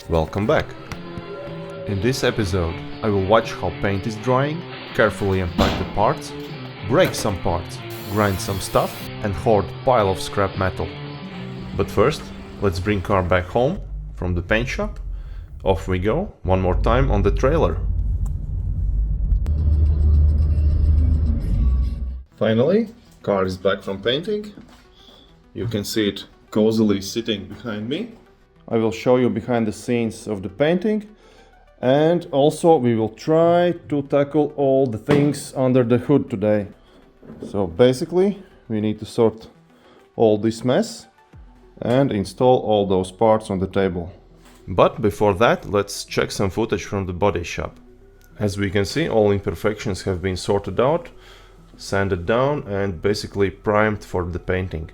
Welcome back! In this episode, I will watch how paint is drying, carefully unpack the parts, break some parts, grind some stuff and hoard pile of scrap metal. But first, let's bring car back home from the paint shop. Off we go, one more time on the trailer. Finally, car is back from painting. You can see it cozily sitting behind me. I will show you behind the scenes of the painting, and also we will try to tackle all the things under the hood today. So basically we need to sort all this mess and install all those parts on the table. But before that, let's check some footage from the body shop. As we can see, all imperfections have been sorted out, sanded down and basically primed for the painting.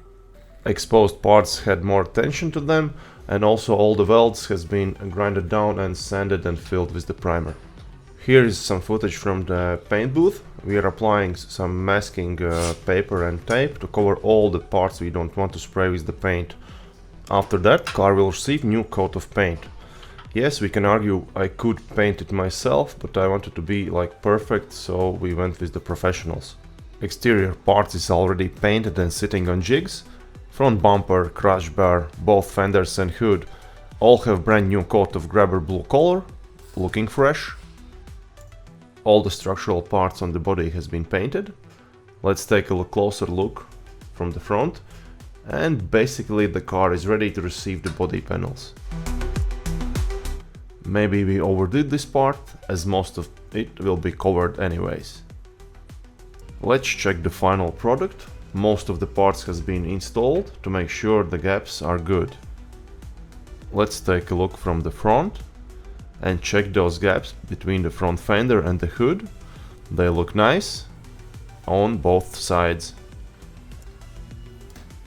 Exposed parts had more attention to them, and also all the welds has been grinded down and sanded and filled with the primer. Here is some footage from the paint booth. We are applying some masking paper and tape to cover all the parts we don't want to spray with the paint. After that, car will receive new coat of paint. Yes, we can argue I could paint it myself, but I wanted to be like perfect, so we went with the professionals. Exterior parts is already painted and sitting on jigs. Front bumper, crash bar, both fenders and hood all have brand new coat of grabber blue color, looking fresh. All the structural parts on the body has been painted. Let's take a closer look from the front, and basically the car is ready to receive the body panels. Maybe we overdid this part, as most of it will be covered anyways. Let's check the final product. Most of the parts has been installed to make sure the gaps are good. Let's take a look from the front and check those gaps between the front fender and the hood. They look nice on both sides.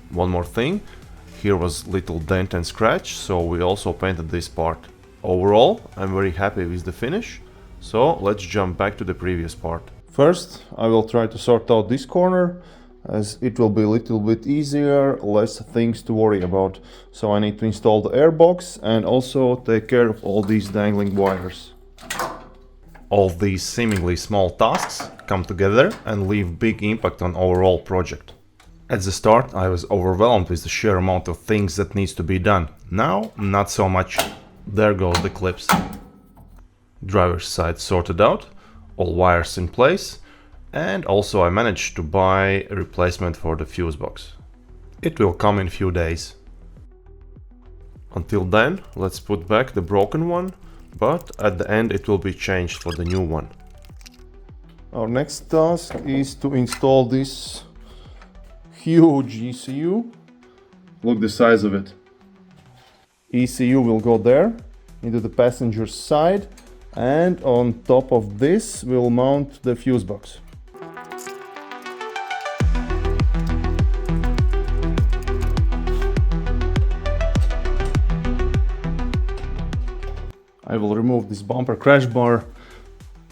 One more thing, here was little dent and scratch, so we also painted this part. Overall, I'm very happy with the finish, so let's jump back to the previous part. First, I will try to sort out this corner, as it will be a little bit easier, less things to worry about. So I need to install the air box and also take care of all these dangling wires. All these seemingly small tasks come together and leave big impact on overall project. At the start I was overwhelmed with the sheer amount of things that needs to be done. Now, not so much. There goes the clips. Driver's side sorted out, all wires in place. And also I managed to buy a replacement for the fuse box. It will come in few days. Until then, let's put back the broken one, but at the end it will be changed for the new one. Our next task is to install this huge ECU. Look the size of it. ECU will go there, into the passenger side, and on top of this we'll mount the fuse box. I will remove this bumper crash bar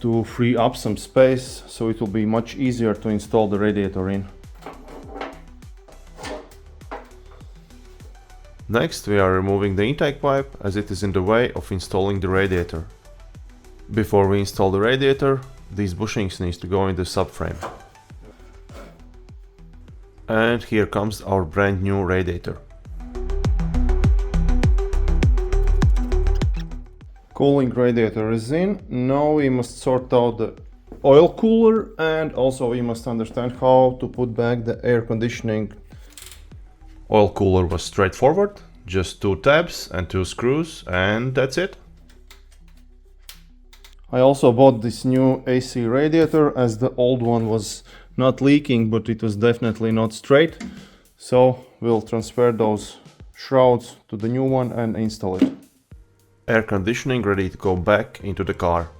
to free up some space, so it will be much easier to install the radiator in. Next, we are removing the intake pipe, as it is in the way of installing the radiator. Before we install the radiator, these bushings need to go in the subframe. And here comes our brand new radiator. Cooling radiator is in. Now we must sort out the oil cooler, and also we must understand how to put back the air conditioning. Oil cooler was straightforward, just 2 tabs and 2 screws, and that's it. I also bought this new AC radiator, as the old one was not leaking, but it was definitely not straight. So we'll transfer those shrouds to the new one and install it. Air conditioning ready to go back into the car.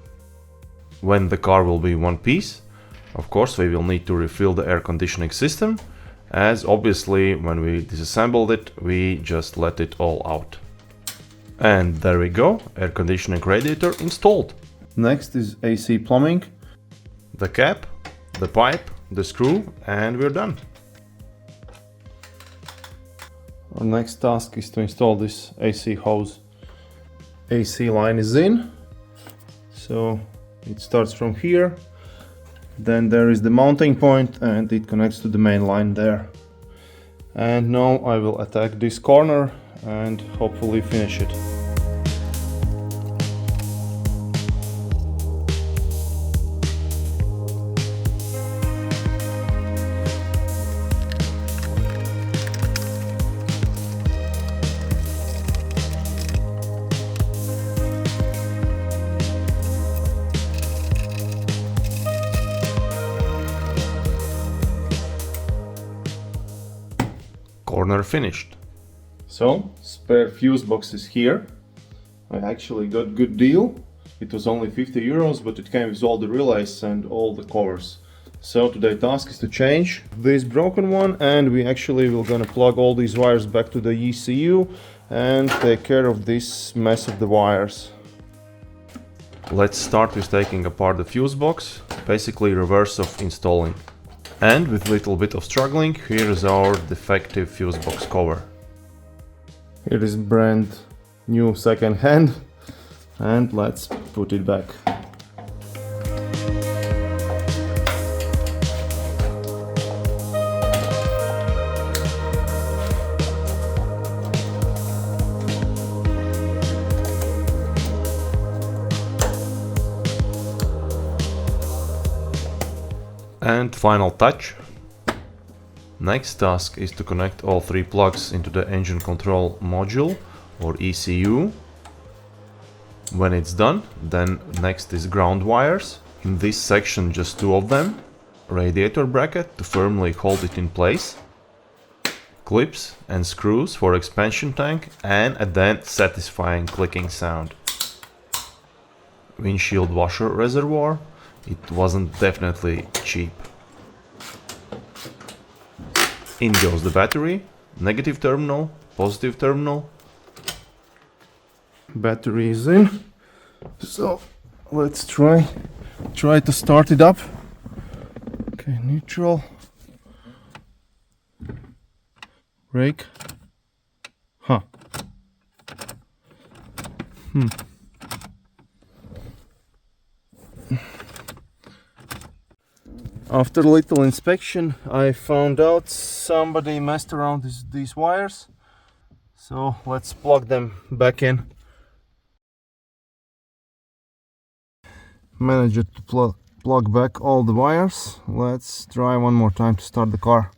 When the car will be one piece, of course we will need to refill the air conditioning system, as obviously when we disassembled it we just let it all out. And there we go, air conditioning radiator installed. Next is AC plumbing. The cap, the pipe, the screw, and we're done. Our next task is to install this AC hose. AC line is in, so it starts from here, then there is the mounting point and it connects to the main line there. And now I will attack this corner and hopefully finish it. Corner finished. So, spare fuse box is here. I actually got good deal. It was only 50 euros, but it came with all the relays and all the covers. So today's task is to change this broken one, and we actually will gonna plug all these wires back to the ECU and take care of this mess of the wires. Let's start with taking apart the fuse box, basically reverse of installing. And with a little bit of struggling, here is our defective fuse box cover. Here is brand new second hand, and let's put it back. And final touch. Next task is to connect all three plugs into the engine control module or ECU. When it's done, then next is ground wires. In this section just two of them. Radiator bracket to firmly hold it in place. Clips and screws for expansion tank, and a then satisfying clicking sound. Windshield washer reservoir. It wasn't definitely cheap. In goes the battery, negative terminal, positive terminal. Battery is in, so let's try to start it up. Okay, neutral, brake. After a little inspection, I found out somebody messed around these wires. So let's plug them back in. Managed to plug back all the wires. Let's try one more time to start the car.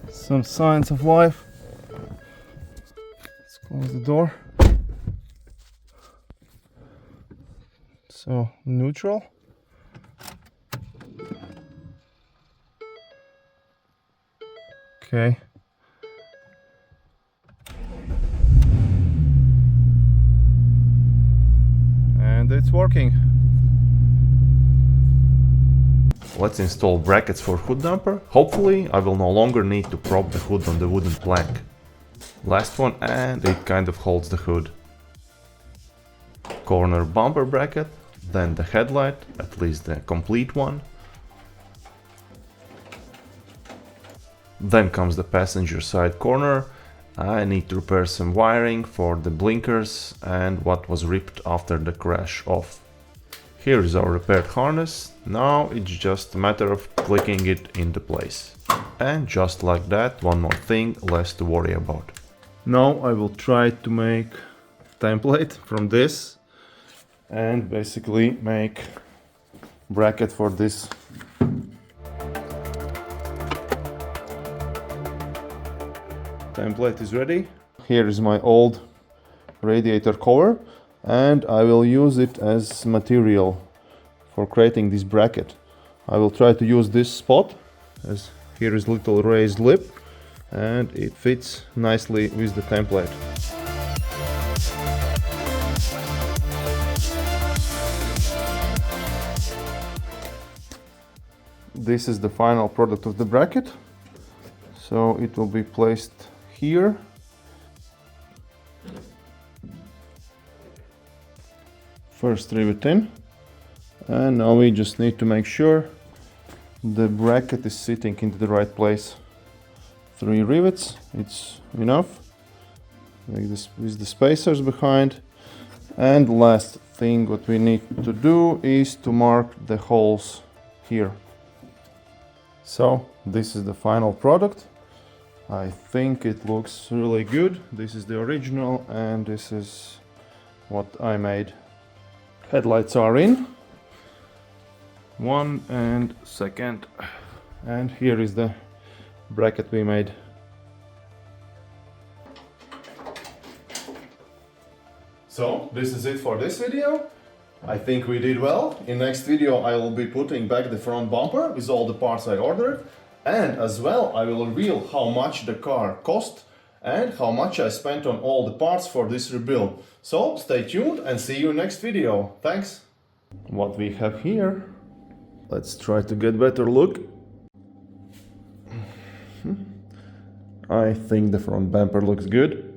Some signs of life. Let's close the door. So neutral. Okay. And it's working. Let's install brackets for hood damper. Hopefully I will no longer need to prop the hood on the wooden plank. Last one, and it kind of holds the hood. Corner bumper bracket, then the headlight, at least the complete one. Then comes the passenger side corner. I need to repair some wiring for the blinkers and what was ripped after the crash off. Here is our repaired harness. Now it's just a matter of clicking it into place. And just like that, one more thing less to worry about. Now I will try to make template from this and basically make bracket for this. Template is ready. Here is my old radiator cover, and I will use it as material for creating this bracket. I will try to use this spot, as here is little raised lip, and it fits nicely with the template. This is the final product of the bracket, so it will be placed here. First rivet in, and now we just need to make sure the bracket is sitting into the right place. 3 rivets, it's enough. like this with the spacers behind. And last thing what we need to do is to mark the holes here. So this is the final product. I think it looks really good. This is the original and this is what I made. Headlights are in. One and second. And here is the bracket we made. So this is it for this video. I think we did well. In next video I will be putting back the front bumper with all the parts I ordered, and as well I will reveal how much the car cost and how much I spent on all the parts for this rebuild. So stay tuned and see you next video. Thanks! What we have here, let's try to get better look. I think the front bumper looks good.